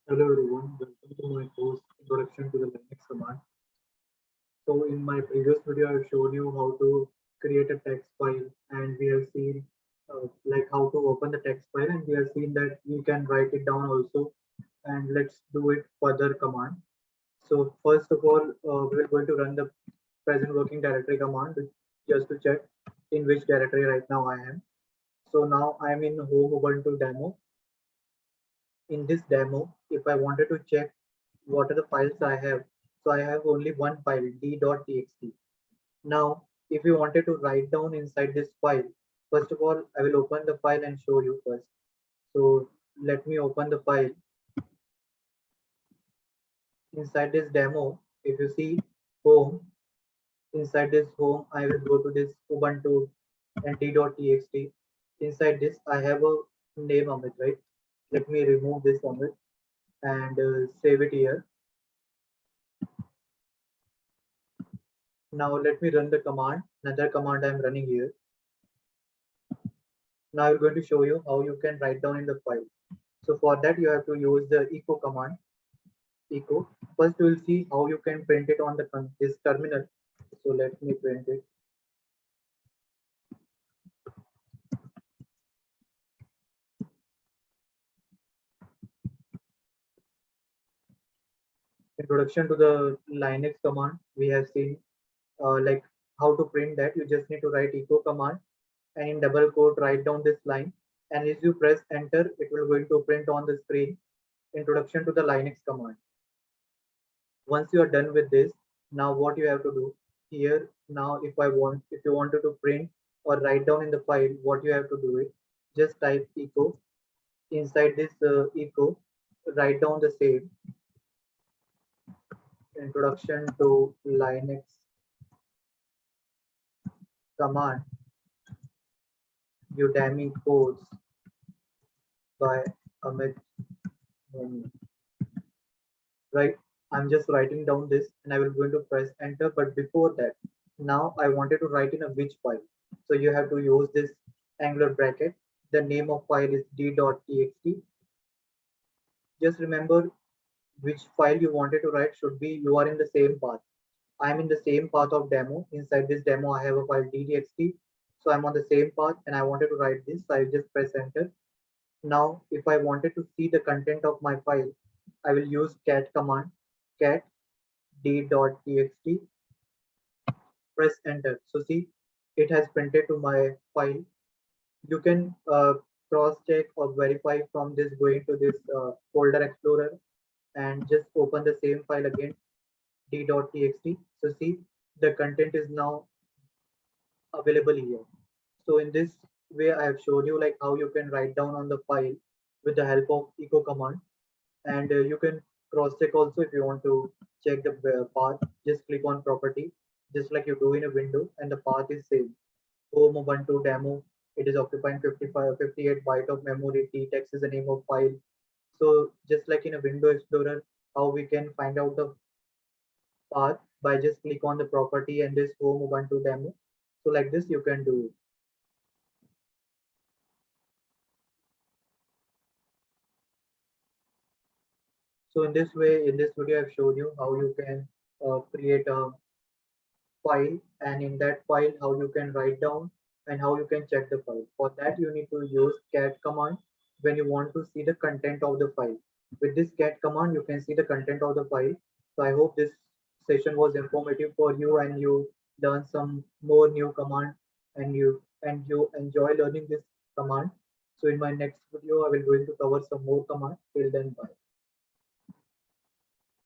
Hello everyone, welcome to my course Introduction to the Linux Command. So in my previous video, I've shown you how to create a text file, and we have seen like how to open the text file, and we have seen that you can write it down also. And let's do it further command. So first of all, we're going to run the present working directory command just to check in which directory right now I am. So now I'm in home Ubuntu demo. In this demo, if I wanted to check what are the files I have, so I have only one file, d.txt. Now, if you wanted to write down inside this file, first of all, I will open the file and show you first. So let me open the file. Inside this demo, if you see home, inside this home, I will go to this Ubuntu and d.txt. Inside this, I have a name Amit, right? Let me remove this Amit and save it here. Now let me run the command, another command I'm running here. Now I'm going to show you how you can write down in the file. So for that you have to use the echo command. Echo. First you will see how you can print it on the this terminal. So let me print it. Introduction to the Linux command. We have seen like how to print that. You just need to write echo command and in double quote write down this line. And as you press enter, it will going to print on the screen. Introduction to the Linux command. Once you are done with this, now what you have to do here, now if you wanted to print or write down in the file, what you have to do is just type echo. Inside this echo, write down the same introduction to Linux command Udemy course by Amit Moni. Right, I'm just writing down this and I will going to press enter. But before that, now I wanted to write in a which file. So you have to use this angular bracket. The name of file is d.txt. Just remember which file you wanted to write should be you are in the same path. I'm in the same path of demo. Inside this demo, I have a file d.txt. So I'm on the same path and I wanted to write this. So I just press enter. Now, if I wanted to see the content of my file, I will use cat command, cat d.txt, press enter. So see, it has printed to my file. You can cross check or verify from this going to this folder explorer and just open the same file again, d.txt. So see, the content is now available here. So in this way, I have showed you like how you can write down on the file with the help of echo command. And you can cross check also if you want to check the path. Just click on property just like you do in a window and the path is same. Home Ubuntu demo, it is occupying 58 byte of memory. Ttext is the name of file. So just like in a window explorer, how we can find out the path by just click on the property and this home Ubuntu demo. So like this you can do it. So in this way, in this video, I've showed you how you can create a file, and in that file how you can write down and how you can check the file. For that you need to use cat command when you want to see the content of the file. With this cat command you can see the content of the file. So I hope this session was informative for you and you learn some more new command and you enjoy learning this command. So in my next video I will going to cover some more command. Till then, bye.